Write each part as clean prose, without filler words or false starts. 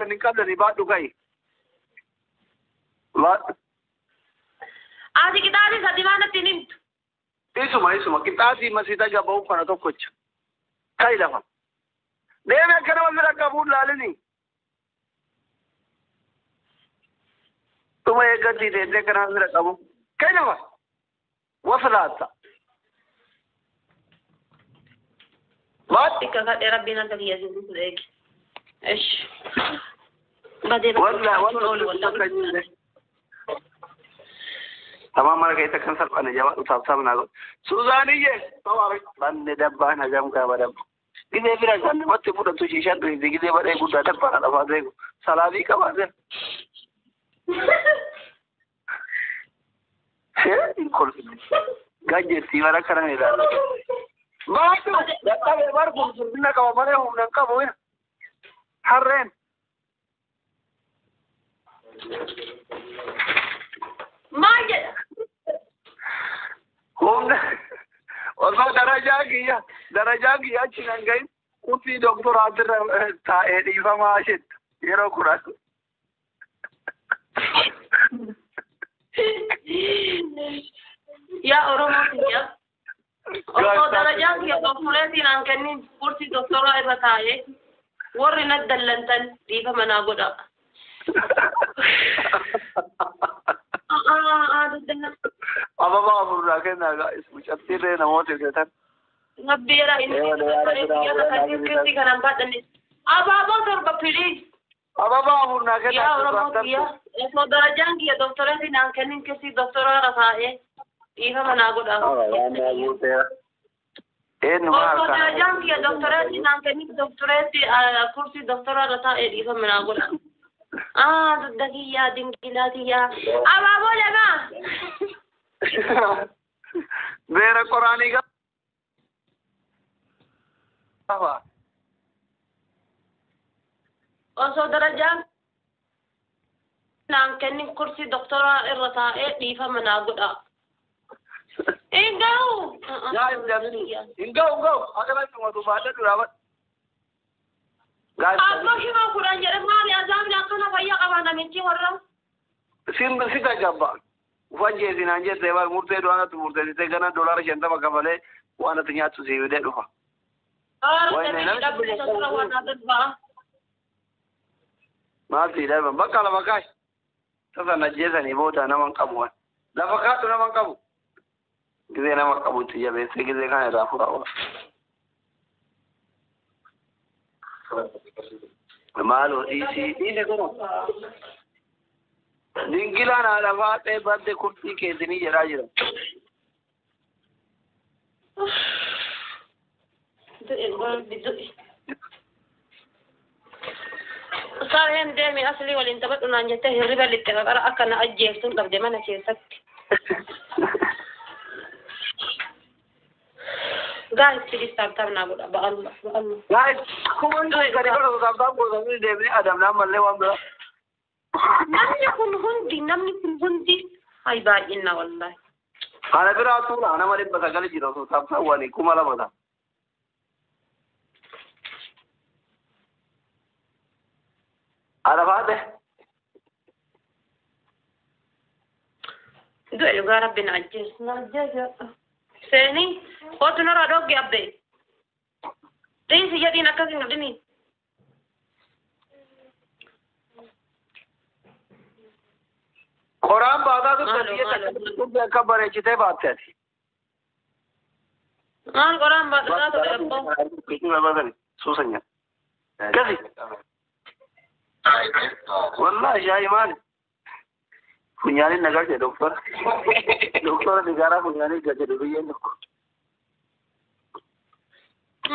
كان قبل بعد كاي لا هذه كتابي سديمانة تنين اسمع كتابي مسيدا جابو كنا تو كوتش كاي لفا ليه ما كنا ولا قبول لالني तुम्हें एक गति दे करना मेरा काबू क्या ना वफलाता बात का रबी ना तभी ऐसे देख ايش بعدين ولا تمام مرة كيتا كان سر أنا جواب وصاب ناقول سوزانية طوارئ بند دبّا نجام كابرم إذا بيرا كان ما تبغى تشيشان تو إذا كذا بره يقول دادا بنا لفظه سلامي كابرم كل gaje siwara karang ida baatu datta bebar bulsurna ka mare humnan ka boya harren maje humna और दराजा किया चिनंगई कुती डॉक्टर आदर था एडीफा माशित येरो कुरा يا أورومو يا أو درجات يا دكتورتي نانكني كورسي دكتوراه إبتاعي ورنا الدلنتن ديفا مناقودا أبا أبو راكين ناقا اسمه شتيرة نموت يكتن نبيرا إني كنتي كنام باتني أبا تربى بليز أبا أبو راكين يا أورومو يا أو درجات يا دكتورتي نانكني كسي دكتوراه رفاعي إيها مناقودا إيه نما درجات يا دكتورتي نانكني دكتورتي كورسي دكتوراه رفاعي إيها مناقودا تدقي يا دنكيلاتي يا أبا بولما मेरा कुरानी का osoo darajaan naan kennin kursii doktoraa irra taa'ee dhiifama naa godha. Inga'u. Inga'u. Akka matu baadha duraaba. Abbaa shima kudhan jedhe maali azaabni akkana fayyaa qaba namichi warra. Sita jabba. Ufajjee sinaan jette waan murtee du'aanatu murteessitee gana doolaara 50 kafalee waan ati nyaattu si fidee dhufa. Maati dha bakka lama kaay. Sasa najjeesanii booda naman qabu waan. Lafa kaatu naman qabu. Gizee nama qabutti jabeessee gizee kana irraa fura. Maaloo dhiisii kun. Dingilaan haadha baatee badde kurtii keessanii jedhaa jira. Sareen deemi asli waliin taphadhu naan jettee hirriba litte qara akka na ajjeeftuun dhabde mana keessatti. Guys, please stop naa godha ba'aluma. Guys, kumaan gadi godha saabtaan gootanii deemnee adamnaa mallee waan biraa. namni kun hundi ay baay'inna wallahi ana biraa tuula ana malee bakka gala jira osoo saabtaan wani kuma lamata ana faate du'e dhugaa rabbiin ajjeesu seeni kootu narraa dhogge abbe dhiisi jedhiin akkasin dhudhini Quran baada tu tarbiyat ka bareechitee baatteeti. Maal Quran baada tu ebbo. Kisuma badani suusanya. Kasi. Wallahi shayi maali. Funyaani nagartee doktora. Doktora digaaraa funyaani gajjadu biyyeen tokko.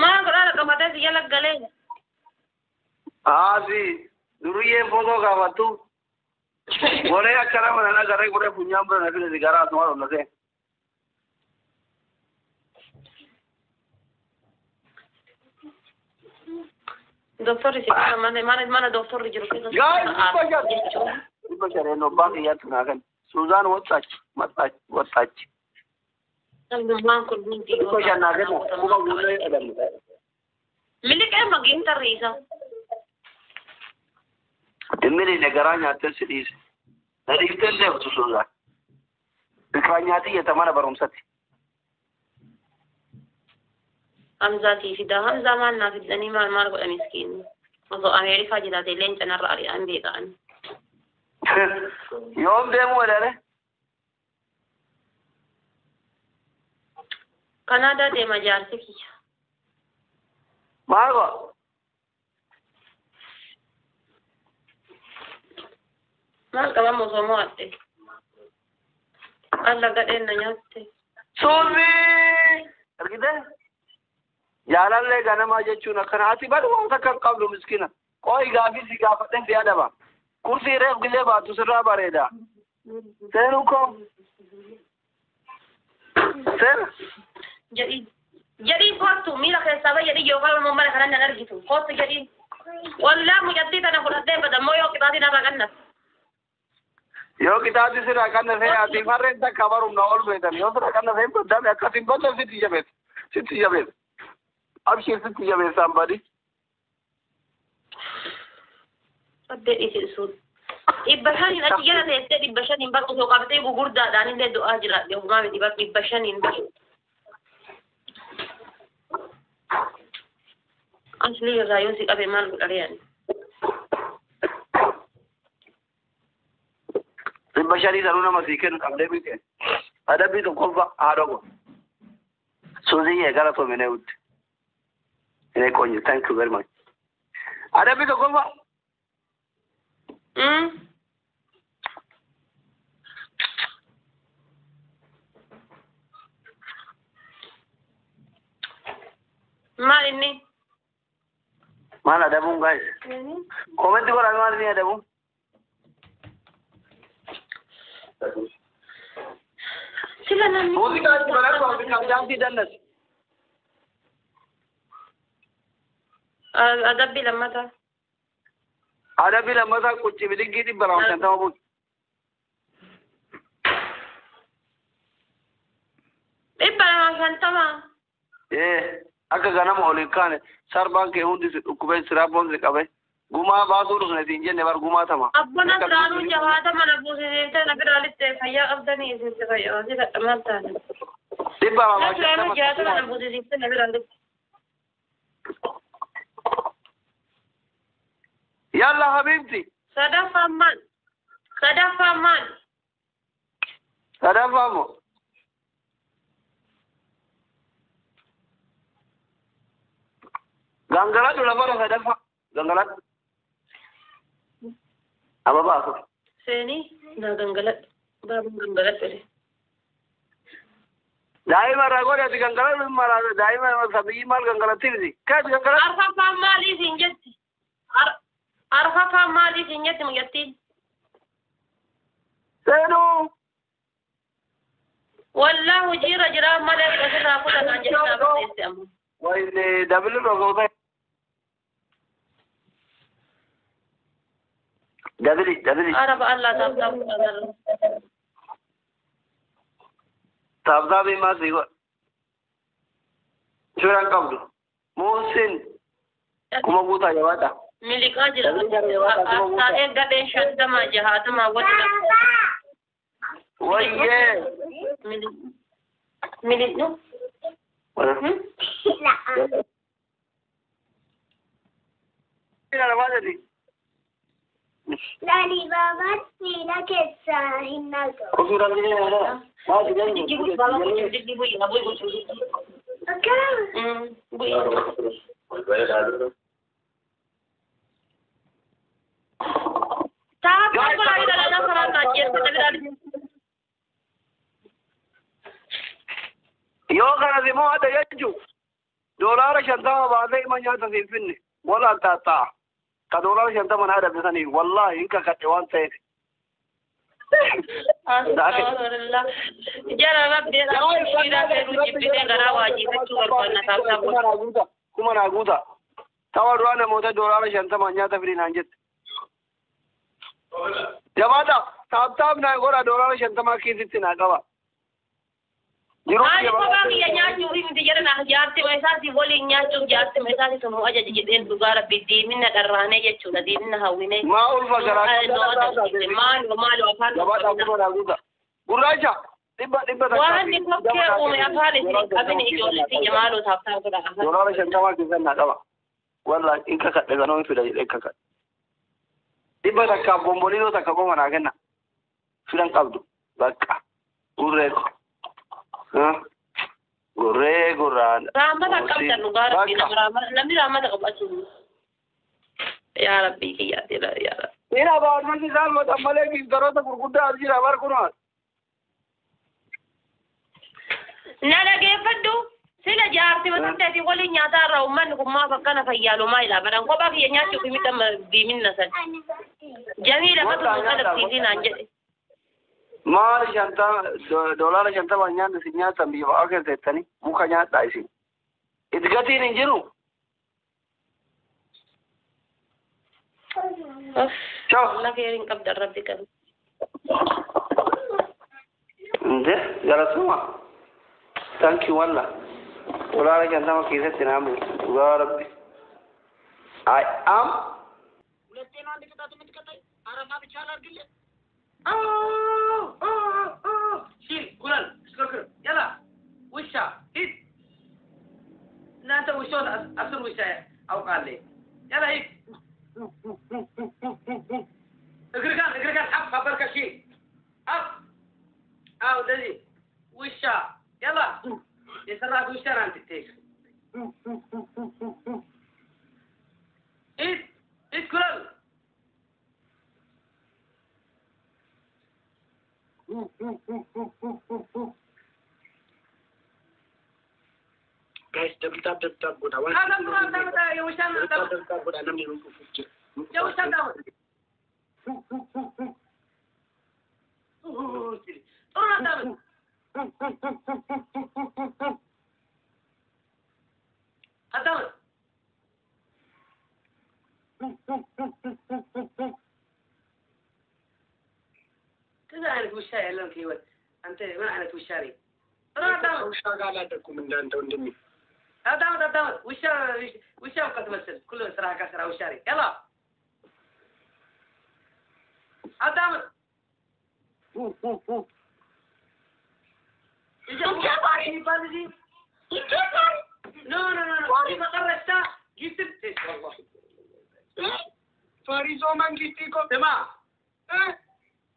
Maal Quran qabatee si jala galee. Si duruyyeen footoo gaafattu. Boleh acara mana negara boleh punya berapa negara semua orang nasi. Doktor di sini mana doktor di jeruk itu. Guys, itu cari nobang ya tunakan. Susan watach. Memang kurang tinggi. Itu jangan nakan. Bukan boleh ada. Milik maging terisa. Emili negaranya tesidis. Dari telle ususuza. Bikanyati yatamana barumsati. Hamzati fida Hamza manna fidani mal ko miskin. Maso Amerika jida te len kana rari ambe kan. Yom demo dare. Canada de majar siki. Margo. Mal ka mo so mo atte. Allah gaden na nyatte. Sorry. Argide. Yalan le ganama jechuun kanaati badu wanta kan qablu miskina. Qoy gaafi si gaafaten fi adaba. Kursi reef gile baatu sirra bareeda. Seenu ko. Sen. Jadi kottu mila ke saba jadi yo kalau mo mala kana nargitu. Kottu jadi walla mujaddid ana fudade bada moyo kitati na baganna. Yo kitati sirra kanna se ati farren ta kabarum na ol bedan. Yo sirra kanna se bada me akatin bada siti jabet. Siti jabet. Abshir siti jabet somebody. Ade isi sud. Ibashani na tiyana ne se ibashani ba ko kabte gugurda dani de do ajra de umma me diba ibashani ba. Asli rayon si kabe mal gudarian. Ibashani zaruna masiken kamde bi ke. Ada bi to kolfa adogo. Suzi ye gara to mene ut. Ene konyi, thank you very much. Ada bi to kolfa. Mal ini. Mana ada bung guys? Komen di koran mana ni ada bung? Sila nami. Musik ada koran kau kita jangan tidak nas. Ada bilang mata. Ada bila masa kuci bilik gini barang santai bung. Barang santai mah. Akka ganama olin kaane sarban ke hundi ukube sirabon se kabe guma baaduru ne tinje ne bar guma tama abbana traanu jawada mana buuse te nagralitte fayya abdani se fayya se tamanta ne tibba ma traanu jawada mana buuse te nagralitte yalla habibti sadafa man mo Ganggalat udah baru ada pak, ganggalat. Apa aku? Seni, na ganggalat, baru ganggalat tadi. Daima ragu ada ganggalat malah daima sabi mal ganggalat ini. Kan ganggalat? Arfa famali sinjati, arfa famali sinjati mengerti? Seno. Wallahu jira malah kasih aku tak anjir tak bersama. Wah ini double logo kan? Dabili. Arab Allah tabda bi ma siwa. Curang kabdu. Musin. Kuma buta jawata. Milik aja lah. Asta gade shadda ma jahat ma wata. Waiye. Milik no. Ina da madadi. Dani baba sila kesa hinnago. Kusuran ini ada. Mau jadi. Ibu bala ko jadi ibu ina boy ko. Okay. Bu. Tak apa lagi dalam saran aja kita Yo kana zimo ada yaju. Dolar shanta ba zai manya ta finne. Wala ta. Ka dolar shanta mana da bisani wallahi in ka kace wanta yake. Alhamdulillah. Jara rabbi da shira ke ruji bide garawaji ta tuwar kwana ta sabo. Kuma na guta. Tawar ruwa ne mota dolar shanta manya ta firi nan jit. Jama'a tab na gora dolar shanta ma ki sitti na gaba. Ani kophaa kiyya nyaachuu himti jedhan jaarti meeshaati waliin nyaachuuf jaarti meeshaati sammuu ajaja jedheen dhugaa rabbi diimina dharraanee jechuudha diimina hawwinee. Maa ulfa garaa maali afaan gurraacha dhibba waan inni kokkee uume afaan isin qabine ijoolletti jamaaloo taaftaa godha afaan. Doolaara 50 keessan naa qaba. Wallahi in ka kadhe ganoo fida jedhee ka kadhe. Dhibba takka bomboliinoo takka qofa naa kenna. Fidan qabdu bakka gurreeko. Goree goraan. Ramada qabdan dhugaa rabbi namni ramada qabatu. Yaa rabbi kiyyaa dira yaa rabbi. Ina baawwan manni isaan malee gidaroota gurguddaa arjira barkunuun. Na dhageeffadhu sila jaarti matanteeti waliin nyaataa irraa uummanni kun maaf akkana fayyaalu maa ilaa badan kophaa kiyya nyaachuuf himidha diiminna san. Jamiila matu qalabsiisii naan jedhe. Maal doolaara 50 nyaanni si nyaatan biyya ba'aa keessatti muka nyaadhaa isin. Itti gatiin hin jiru. Lageerin qabda rabbi qabu. Inde galatuma. Thank you walla. Doolaara 50 keessatti naamu dhugaa rabbi. I am. ሁለቴ ነው አንድ ቅጣት የምትቀጣኝ? አረማ ብቻ አላርግልህ? شيل قرن سكر يلا وشا هيد انت وشون اصل وشا او قال لي يلا هيد اقرقان حب بركه شيل اب او دزي وشا يلا يسرع وشا انت تيك هيد قرن Guys, double tap good. I want you good. I'm not you stand down. كذا أنا وشاي اللون كيوت أنت ما أنا وشاري أنا وشاغال عندكم من أنت وندمي أدام وشا وقت مثل كله سرعة كسرة وشاري يلا أدام no قرشتا جبت والله فاريزو من جيتيكم تمام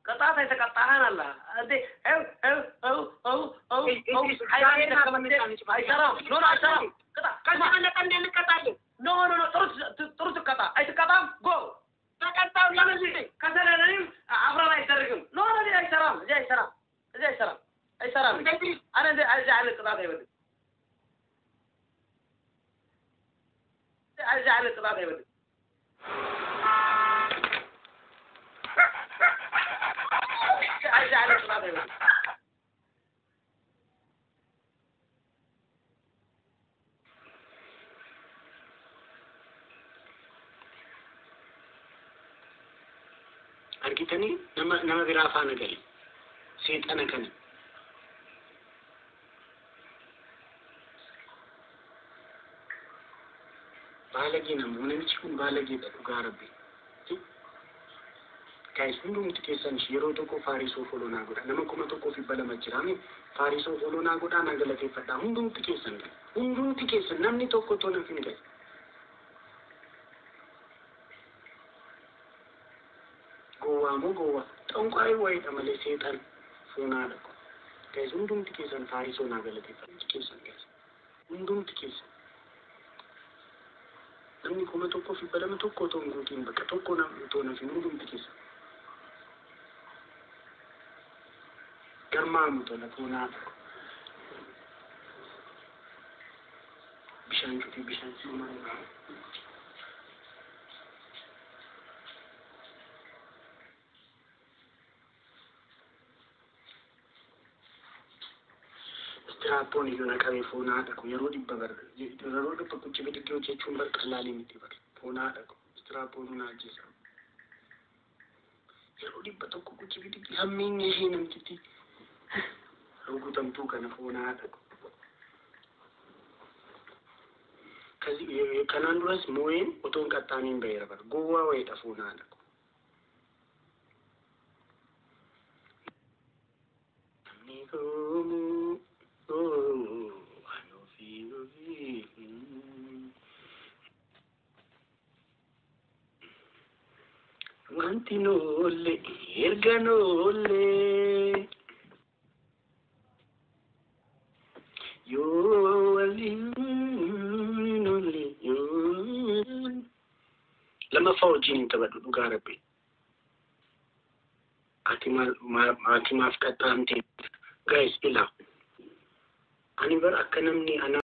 قطعت يتقطعان الله ادي او عشرة قطع كذا انا كان نقطع نو ترس قطع اي قطع جو تقطع ولا زي كسر لين عبر لا يتركم نو دي اي سلام انا دي ارجع للقطع دي بدي ارجع للقطع دي بدي argitanii nama biraa faana gali seexana kana baalagee namichi kun baalageedha dhugaa rabbi guys hundumti keessan yeroo tokko faarisoo folonaa godha nama kuma tokko fi balama jiraame faarisoo folonaa godha nan galateeffadha hundumti keessan namni tokko tona hin galle gowa tonqai wayda malee seexan fuunaadha guys hundumti keessan faarisoo naa galateeffadha keessan guys hundumti keessan namni kuma tokko fi balama tokko ton guutiin bakka tokko namni tona fi hundumti keessan Garmaamu tola fuunaadha bishaan cuutii bishaan simaa Strapon iyyuu naqamee fuunaadha kun yeroo dhibba kuchi bididdoo jechuun barqalaalii miti bar fuunaadha kun strapon naajisa yeroo dhibba tokko kuchi bididdi hammiin ishee namtitti rukutamtuu kana foonaadha. Kanaan duras moo'een otoon qaxxaaniin baheera bara gowwaa wayiidha foonaadha. Wanti noole erga noole yoo waliin noole yoo lammaffaa wajjin taphadhu dhugaa rabbi. Ati maaf qaxxaamte guys ilaa ani bara akka namni